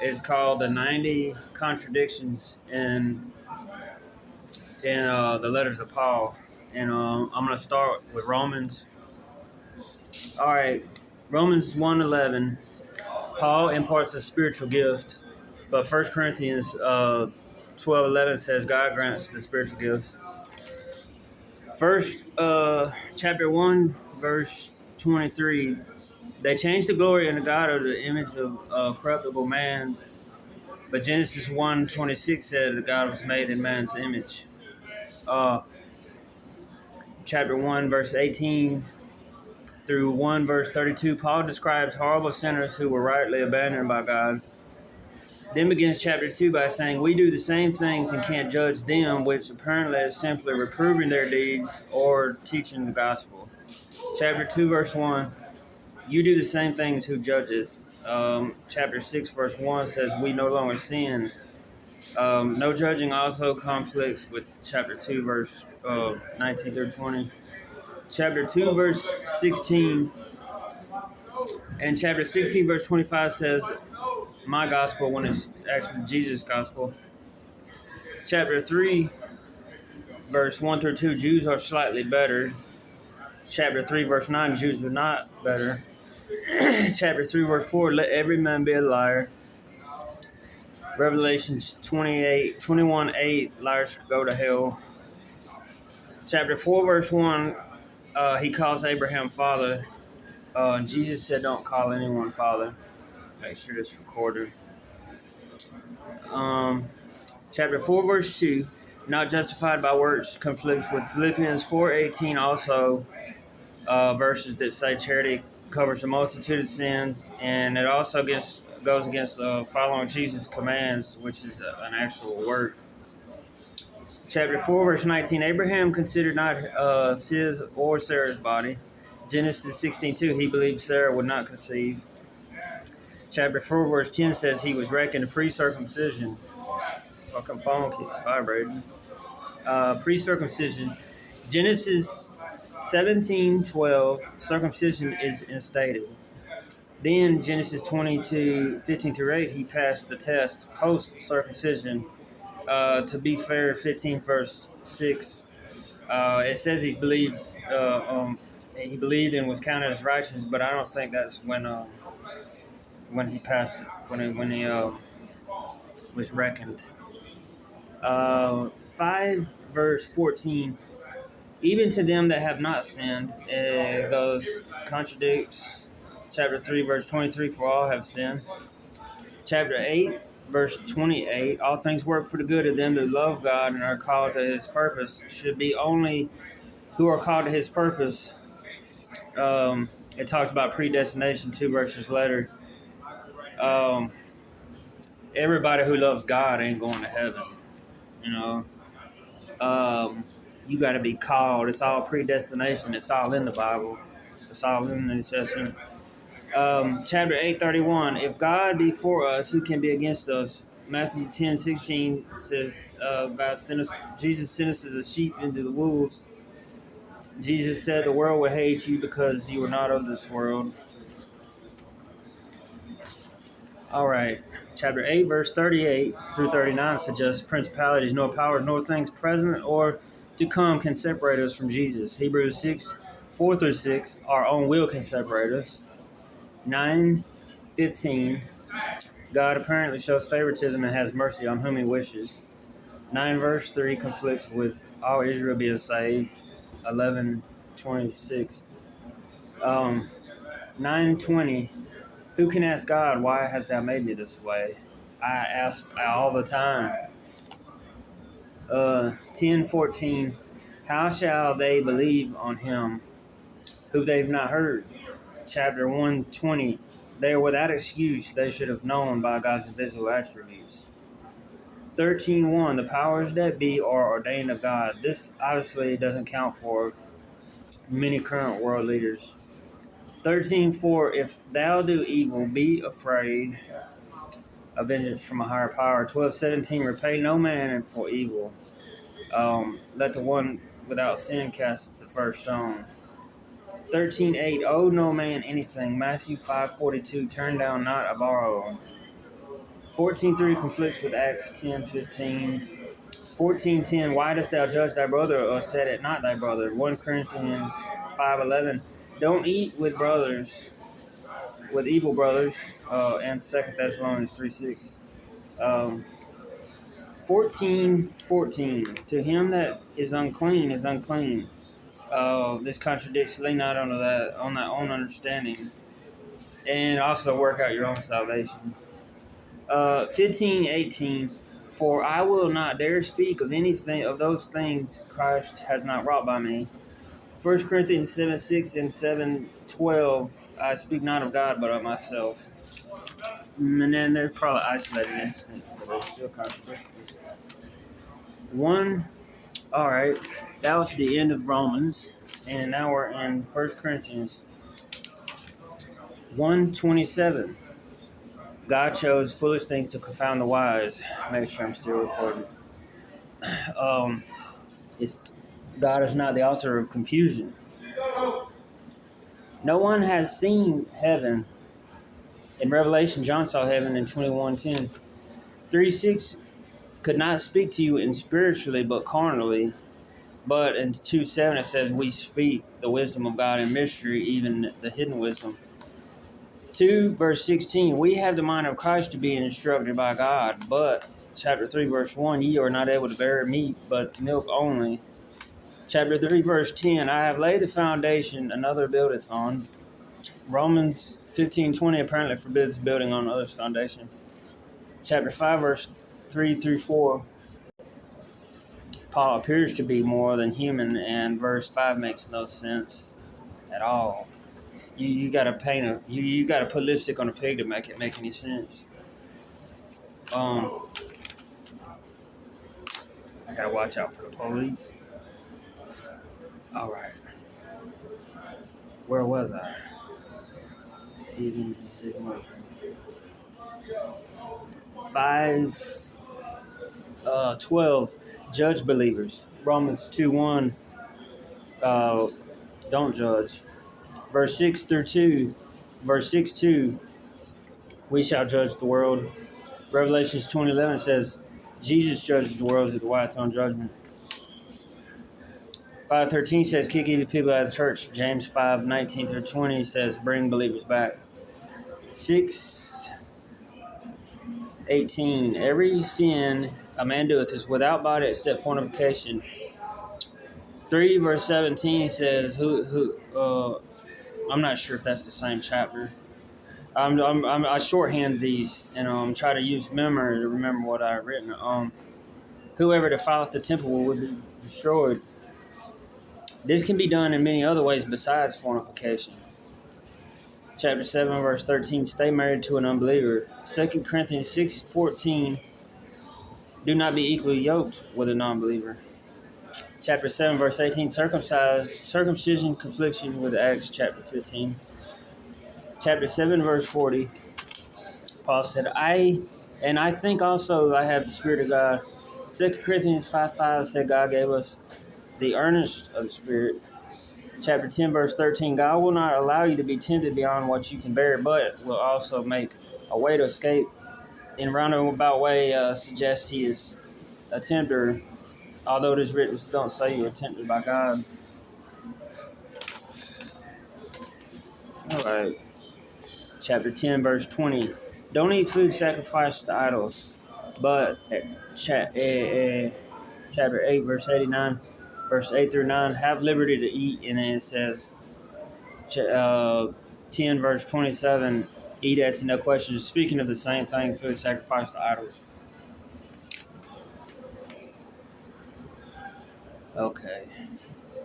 is called the 90 contradictions in the letters of Paul. And I'm going to start with Romans. All right, Romans 1:11. Paul imparts a spiritual gift, but 1 Corinthians 12:11 says God grants the spiritual gifts. First, chapter 1, verse 23. They changed the glory and the God of the image of corruptible man. But Genesis 1:26 said that God was made in man's image. Chapter 1, verse 18 through 1, verse 32, Paul describes horrible sinners who were rightly abandoned by God. Then begins chapter 2 by saying, we do the same things and can't judge them, which apparently is simply reproving their deeds or teaching the gospel. Chapter 2, verse 1, you do the same things who judgeth. Chapter 6, verse 1 says, we no longer sin. No judging also conflicts with chapter 2, verse 19 through 20. Chapter 2, verse 16, and chapter 16, verse 25 says, my gospel, when it's actually Jesus' gospel. Chapter 3, verse 1 through 2, Jews are slightly better. Chapter 3, verse 9, Jews are not better. Chapter 3, verse 4, let every man be a liar. Revelations 21:8, liars go to hell. Chapter 4, verse 1, he calls Abraham father. Jesus said, don't call anyone father. Make sure it's recorded. Chapter 4, verse 2, not justified by works, conflicts with Philippians 4:18, also verses that say charity covers a multitude of sins, and it also goes against following Jesus' commands, which is an actual work. Chapter 4, verse 19, Abraham considered not his or Sarah's body. Genesis 16:2, he believed Sarah would not conceive. Chapter 4, verse 10 says he was reckoned pre-circumcision. Fucking phone keeps vibrating. Pre-circumcision. Genesis 17:12, circumcision is instated. Then Genesis 22:15 through 8, he passed the test post-circumcision. To be fair, 15 verse 6, it says he believed and was counted as righteous, but I don't think that's when he passed, when he was reckoned. 5 verse 14, even to them that have not sinned, those contradicts chapter 3 verse 23, for all have sinned. Chapter 8 verse 28, all things work for the good of them that love God and are called to his purpose. Should be only who are called to his purpose. It talks about predestination 2 verses later. Everybody who loves God ain't going to heaven, you know. You got to be called. It's all predestination. It's all in the Bible. It's all in the New Testament. Chapter 8:31, if God be for us, who can be against us? Matthew 10:16 says, Jesus sent us as a sheep into the wolves. Jesus said the world will hate you because you are not of this world. All right. Chapter 8, verse 38 through 39 suggests principalities, nor powers, nor things present or to come can separate us from Jesus. Hebrews 6:4 through 6, our own will can separate us. 9:15, God apparently shows favoritism and has mercy on whom he wishes. 9 verse 3 conflicts with all Israel being saved. 11:26. 9:20, who can ask God, why hast thou made me this way? I ask all the time. 10:14, how shall they believe on him who they've not heard? Chapter 1:20, they are without excuse. They should have known by God's invisible attributes. 13:1, the powers that be are ordained of God. This obviously doesn't count for many current world leaders. 13:4, if thou do evil, be afraid of vengeance from a higher power. 12:17, repay no man for evil. Let the one without sin cast the first stone. 13:8, owe no man anything. Matthew 5:42, turn down not a borrow. 14:3 conflicts with Acts 10:15. 14:10, why dost thou judge thy brother, or set it not thy brother? 1 Corinthians 5:11, don't eat with brothers, with evil brothers, and 2 Thessalonians 3:6. 14:14, to him that is unclean is unclean. This contradicts, lean not on that own understanding, and also work out your own salvation. 15:18, for I will not dare speak of anything of those things Christ has not wrought by me. 1 Corinthians 7:6 and 7:12, I speak not of God, but of myself. And then there's probably isolated incidents, but there's still contradictions. All right, that was the end of Romans, and now we're in 1 Corinthians 1:27. God chose foolish things to confound the wise. Make sure I'm still recording. God is not the author of confusion. No one has seen heaven. In Revelation, John saw heaven in 21:10. 3:6 could not speak to you in spiritually, but carnally. But in 2:7 it says, we speak the wisdom of God in mystery, even the hidden wisdom. 2 verse 16, we have the mind of Christ to be instructed by God. But chapter 3 verse 1, ye are not able to bear meat, but milk only. Chapter 3 verse 10, I have laid the foundation, another buildeth on. Romans 15:20 apparently forbids building on others' foundation. Chapter 5 verse 3 through 4, Paul appears to be more than human, and verse 5 makes no sense at all. You gotta paint you gotta put lipstick on a pig to make it make any sense. I gotta watch out for the police. All right, where was I? 5:12. Judge believers. Romans 2:1. Don't judge. Verse 6 through 2. Verse 6:2. We shall judge the world. Revelations 20:11 says, Jesus judges the world at the white throne judgment. 5:13 says, kick evil people out of the church. James 5:19 through 20 says, bring believers back. 6:18, every sin a man doeth is without body except fornication. 3 verse 17 says, I'm not sure if that's the same chapter. I shorthand these and try to use memory to remember what I've written. Whoever defileth the temple will be destroyed. This can be done in many other ways besides fornication. Chapter 7 verse 13, stay married to an unbeliever. 2 Corinthians 6:14, do not be equally yoked with a non-believer. Chapter 7 verse 18, circumcision confliction with Acts chapter 15. Chapter 7 verse 40, Paul said, I think also I have the Spirit of God. 2 Corinthians 5:5 said God gave us the earnest of the Spirit. Chapter 10 verse 13, God will not allow you to be tempted beyond what you can bear, but will also make a way to escape. In roundabout way suggests he is a tempter, although it is written, don't say you are tempted by God. All right. Chapter 10 verse 20, don't eat food sacrificed to idols. But chapter 8 verse 89, verse 8 through 9, have liberty to eat. And then it says 10 verse 27, eat asking no questions, speaking of the same thing, food sacrificed to idols. Okay.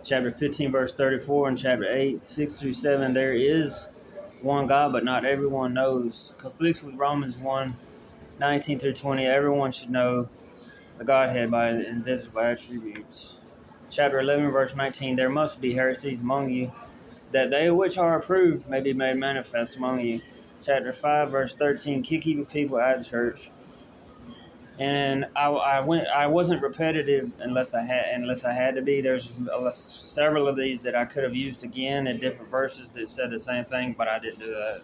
Chapter 15 verse 34 and chapter 8 6 through 7, there is one God, but not everyone knows. Conflicts with Romans 1:19 through 20, everyone should know the Godhead by invisible attributes. Chapter 11 verse 19, there must be heresies among you, that they which are approved may be made manifest among you. Chapter 5 verse 13, kick evil people out of the church. And I wasn't repetitive unless I had to be. There's several of these that I could have used again in different verses that said the same thing, but I didn't do that.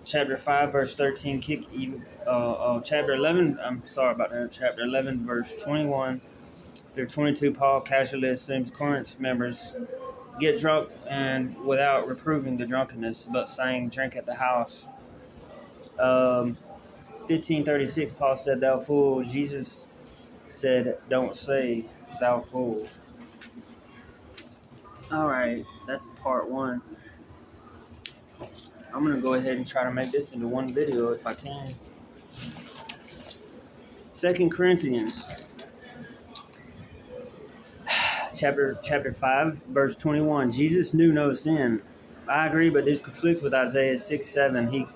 chapter 5, verse 13, chapter 11, I'm sorry about that, chapter 11, verse 21 through 22, Paul casually assumes Corinth's members get drunk and without reproving the drunkenness, but saying, drink at the house. 1536, Paul said, thou fool. Jesus said, don't say, thou fool. All right, that's part one. I'm going to go ahead and try to make this into one video if I can. 2 Corinthians chapter 5, verse 21. Jesus knew no sin. I agree, but this conflicts with Isaiah 6:7.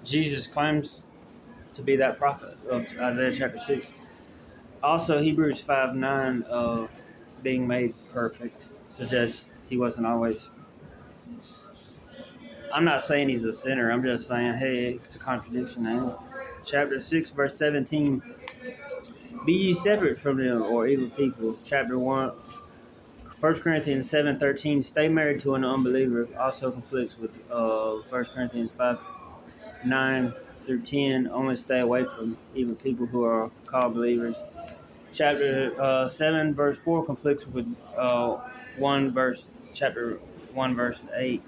Jesus claims to be that prophet of Isaiah chapter 6. Also, Hebrews 5:9, being made perfect, suggests he wasn't always. I'm not saying he's a sinner. I'm just saying, hey, it's a contradiction. Chapter 6, verse 17. Be ye separate from them, or evil people. Chapter 1, 1 Corinthians 7:13. Stay married to an unbeliever. Also conflicts with 1 Corinthians 5:9 through 10. Only stay away from evil people who are called believers. Chapter 7, verse 4 conflicts with chapter 1, verse 8.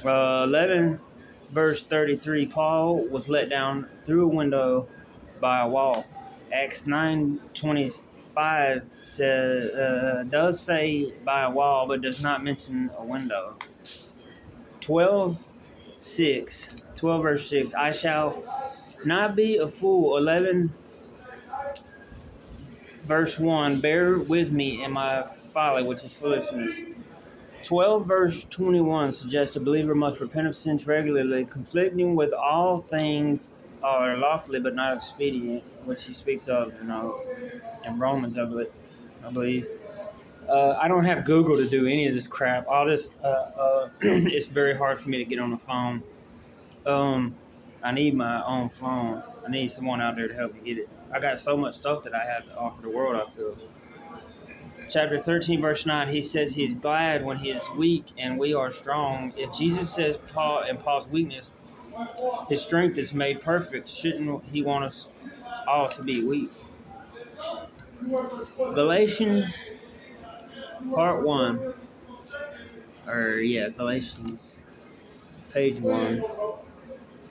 11, verse 33, Paul was let down through a window by a wall. Acts 9:25 does say by a wall, but does not mention a window. 12, verse 6, I shall not be a fool. 11, verse 1, bear with me in my folly, which is foolishness. 12, verse 21 suggests a believer must repent of sins regularly, conflicting with all things are lawfully but not expedient, which he speaks of in Romans, I believe. I don't have Google to do any of this crap. All this, it's very hard for me to get on the phone. I need my own phone. I need someone out there to help me get it. I got so much stuff that I have to offer the world, I feel. Chapter 13, verse 9, he says he's glad when he is weak and we are strong. If Jesus says Paul's weakness, his strength is made perfect, shouldn't he want us all to be weak? Galatians, part 1. Galatians, page 1.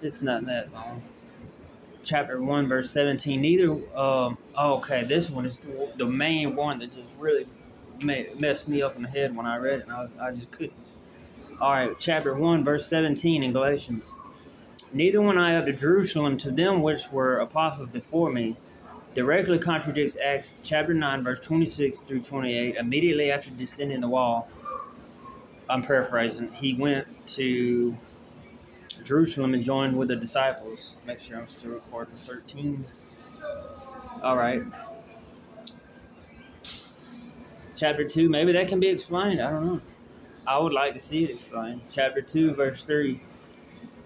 It's not that long. Chapter 1, verse 17. This one is the main one that just really messed me up in the head when I read it, and I just couldn't. All right, chapter 1, verse 17 in Galatians. Neither went I up to Jerusalem to them which were apostles before me. Directly contradicts Acts chapter 9, verse 26 through 28. Immediately after descending the wall, I'm paraphrasing, he went to Jerusalem and joined with the disciples. Make sure I'm still recording. 13. All right. Chapter 2, maybe that can be explained. I don't know. I would like to see it explained. Chapter 2, verse 3.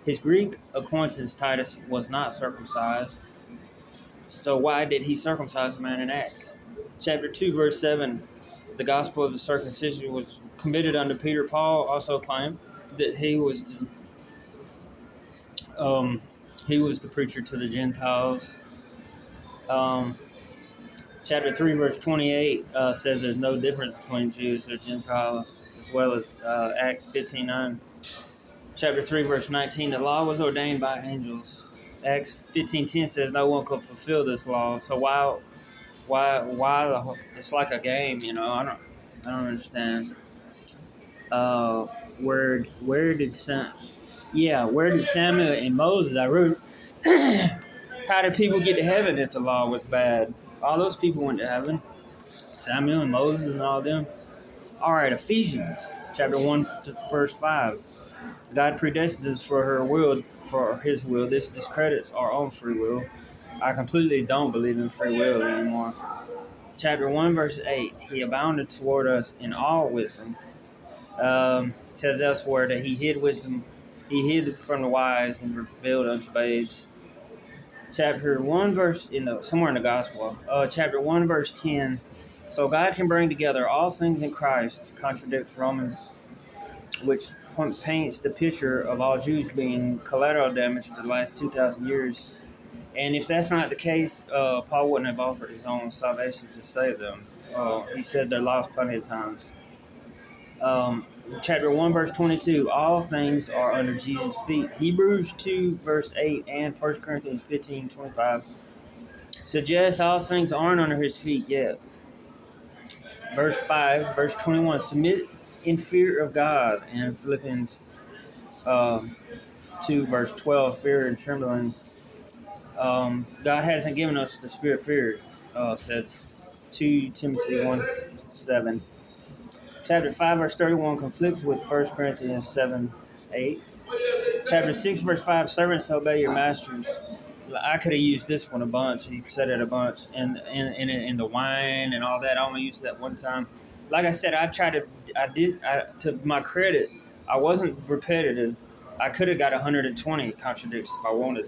His Greek acquaintance Titus was not circumcised. So why did he circumcise the man in Acts? Chapter 2, verse 7. The gospel of the circumcision was committed unto Peter. Paul also claimed that he was the preacher to the Gentiles. Chapter 3, verse 28 says there's no difference between Jews and Gentiles, as well as Acts 15:9. Chapter 3, verse 19, the law was ordained by angels. Acts 15:10 says no one could fulfill this law. So why it's like a game, I don't understand. Where did Samuel and Moses? I wrote, how did people get to heaven if the law was bad? All those people went to heaven. Samuel and Moses and all them. All right, Ephesians chapter 1, verse 5. God predestined us for his will. This discredits our own free will. I completely don't believe in free will anymore. Chapter 1, verse 8. He abounded toward us in all wisdom. Says elsewhere that he hid wisdom. He hid from the wise and revealed unto babes. Chapter 1, verse somewhere in the gospel. Chapter 1, verse 10. So God can bring together all things in Christ. Contradicts Romans, which paints the picture of all Jews being collateral damage for the last 2,000 years. And if that's not the case, Paul wouldn't have offered his own salvation to save them. He said they're lost plenty of times. Chapter 1, verse 22, all things are under Jesus' feet. Hebrews 2, verse 8, and 1 Corinthians 15, 25 suggests all things aren't under his feet yet. Verse 5, verse 21, submit in fear of God. And Philippians 2, verse 12, fear and trembling. God hasn't given us the spirit of fear, says 2 Timothy 1, 7. Chapter 5, verse 31 conflicts with 1 Corinthians 7, 8. Chapter 6, verse 5, servants, obey your masters. I could have used this one a bunch. He said it a bunch. And in the wine and all that, I only used that one time. Like I said, to my credit, I wasn't repetitive. I could have got 120 contradictions if I wanted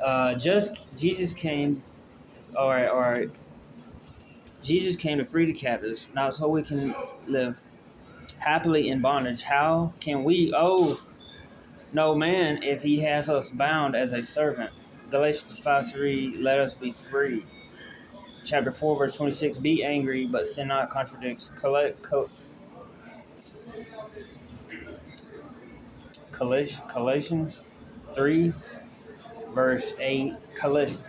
to. Jesus came, all right. Jesus came to free the captives, not so we can live happily in bondage. How can we owe no man if he has us bound as a servant? Galatians 5:3, let us be free. Chapter 4, verse 26, be angry, but sin not, contradicts Galatians 3, verse 8, Galatians.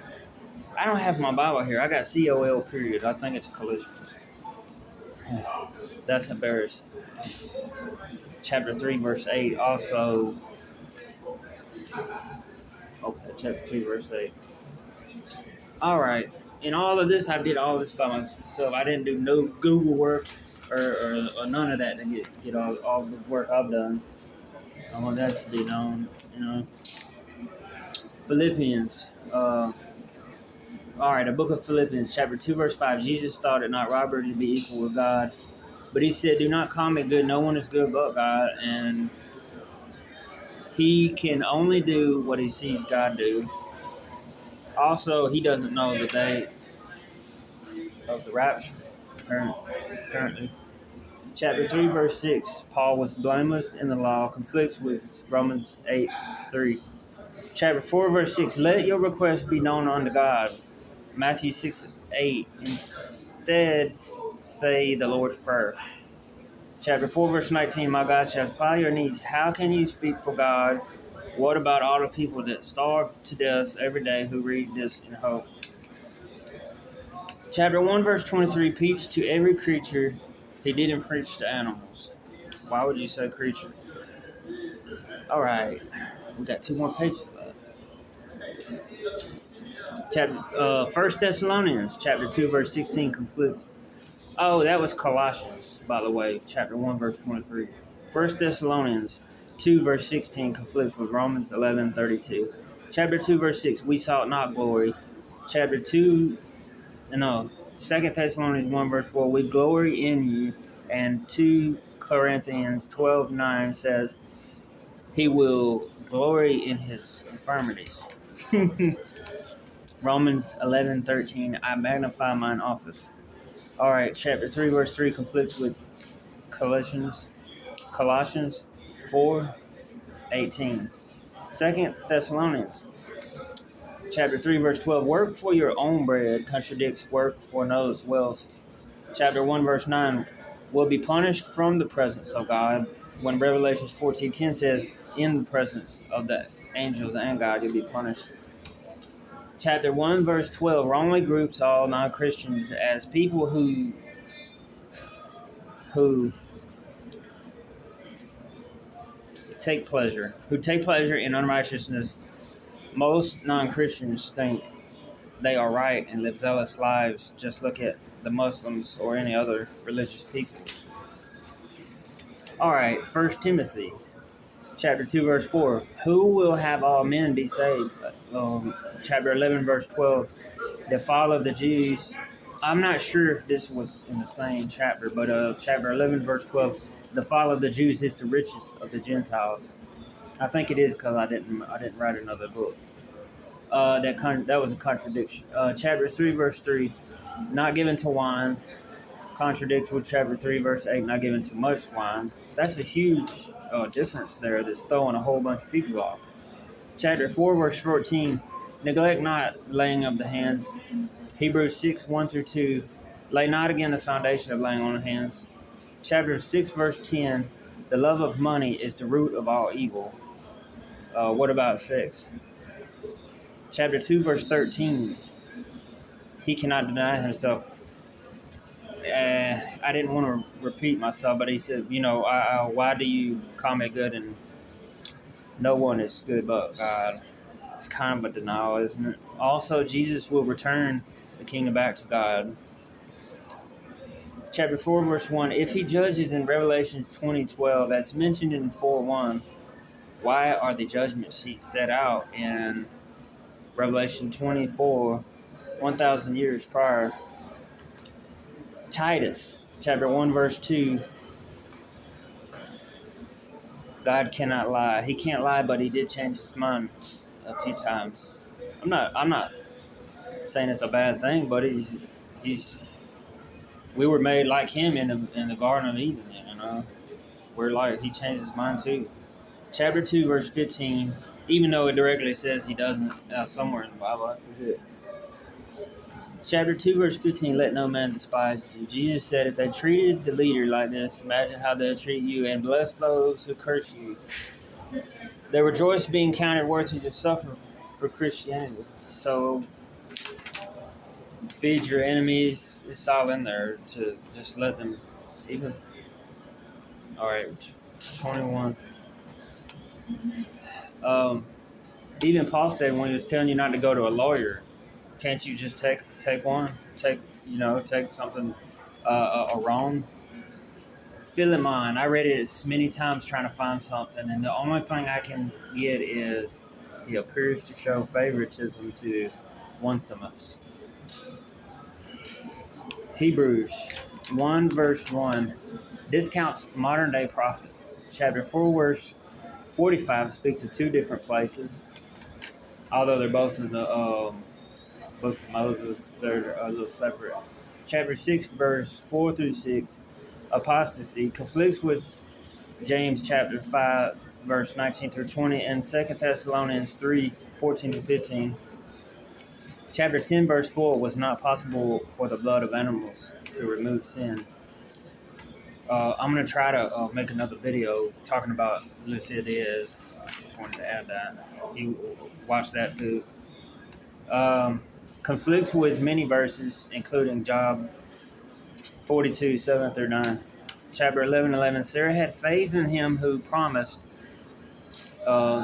I don't have my Bible here. I got COL period. I think it's Galatians. That's embarrassing. Chapter 3, verse 8, also. Okay, chapter 3, verse 8. All right. In all of this, I did all this by myself. I didn't do no Google work or none of that to get all the work I've done. I want that to be known, Philippians. All right, the book of Philippians, chapter 2, verse 5. Jesus thought it not robbery to be equal with God. But he said, do not call me good. No one is good but God. And he can only do what he sees God do. Also, he doesn't know the day of the rapture, currently. Chapter 3, verse 6. Paul was blameless in the law, conflicts with Romans 8:3. Chapter 4, verse 6. Let your requests be known unto God. Matthew 6:8. Instead, say the Lord's Prayer. Chapter 4, verse 19. My God shall supply your needs. How can you speak for God? What about all the people that starve to death every day who read this in hope? Chapter 1, verse 23. Preach to every creature. He didn't preach to animals. Why would you say creature? All right. We got 2 more pages left. Chapter 1 Thessalonians, chapter 2, verse 16 conflicts. Oh, that was Colossians, by the way, chapter 1, verse 23. 1 Thessalonians 2, verse 16 conflicts with Romans 11:32. Chapter 2, verse 6, we sought not glory. Chapter 2 Thessalonians 1, verse 4, we glory in you. And 2 Corinthians 12:9 says, he will glory in his infirmities. Romans 11:13, I magnify mine office. All right, chapter 3, verse 3 conflicts with Colossians 4:18. 2 Thessalonians, chapter 3, verse 12, work for your own bread contradicts work for another's wealth. Chapter 1, verse 9, will be punished from the presence of God, when Revelation 14:10 says, in the presence of the angels and God, you'll be punished. Chapter 1, verse 12, wrongly groups all non-Christians as people who take pleasure in unrighteousness. Most non-Christians think they are right and live zealous lives. Just look at the Muslims or any other religious people. All right, 1 Timothy, chapter 2, verse 4. Who will have all men be saved? Chapter 11, verse 12. The fall of the Jews. I'm not sure if this was in the same chapter, but chapter 11, verse 12. The fall of the Jews is the richest of the Gentiles. I think it is because I didn't write another book. That was a contradiction. Chapter 3, verse 3. Not given to wine. contradicts with chapter 3, verse 8, not giving too much wine. That's a huge difference there that's throwing a whole bunch of people off. Chapter 4, verse 14, neglect not laying of the hands. Hebrews 6, 1 through 2, lay not again the foundation of laying on the hands. Chapter 6, verse 10, the love of money is the root of all evil. What about sex? Chapter 2, verse 13, he cannot deny himself. I didn't want to repeat myself, but he said, why do you call me good and no one is good but God? It's kind of a denial, isn't it? Also, Jesus will return the kingdom back to God. Chapter 4, verse 1, if he judges in Revelation 20:12, as mentioned in 4:1, why are the judgment seats set out in Revelation 24, 1,000 years prior? Titus, chapter 1, verse 2, God cannot lie. He can't lie, but he did change his mind a few times. I'm not saying it's a bad thing, but we were made like him in the Garden of Eden, We're like, he changed his mind too. Chapter 2, verse 15, even though it directly says he doesn't, somewhere in the Bible, I forget. Chapter 2, verse 15, let no man despise you. Jesus said, if they treated the leader like this, imagine how they'll treat you, and bless those who curse you. They rejoice being counted worthy to suffer for Christianity. So, feed your enemies. It's all in there to just let them even. All right, 21. Even Paul said when he was telling you not to go to a lawyer, can't you just take one? Take something wrong. Philemon, I read it as many times trying to find something, and the only thing I can get is he appears to show favoritism to Onesimus. Hebrews 1, verse 1 discounts modern day prophets. Chapter 4, verse 45 speaks of two different places, although they're both in the book of Moses. They're a little separate. Chapter 6, verse 4 through 6, apostasy conflicts with James chapter 5, verse 19 through 20, and 2 Thessalonians 3, 14 to 15. Chapter 10, verse 4, was not possible for the blood of animals to remove sin. I'm going to try to make another video talking about Lucia Diaz. I just wanted to add that. You watch that too. Conflicts with many verses, including Job 42, 7 through 9. Chapter 11, Sarah had faith in him who promised.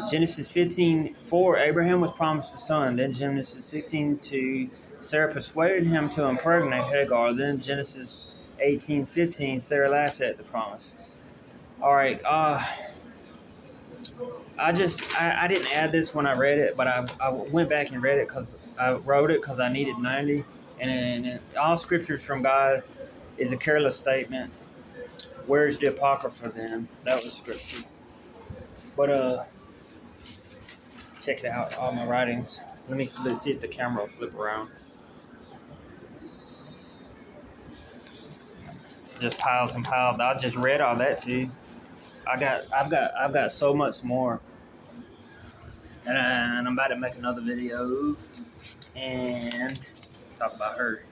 Genesis 15:4, Abraham was promised a son. Then Genesis 16:2, Sarah persuaded him to impregnate Hagar. Then Genesis 18:15, Sarah laughed at the promise. All right, I didn't add this when I read it, but I went back and read it because I wrote it because I needed 90. And all scriptures from God is a careless statement. Where's the Apocrypha then? That was scripture. But check it out, all my writings. Let's see if the camera will flip around. Just piles and piles. I just read all that too. I've got so much more, and I'm about to make another video and talk about her.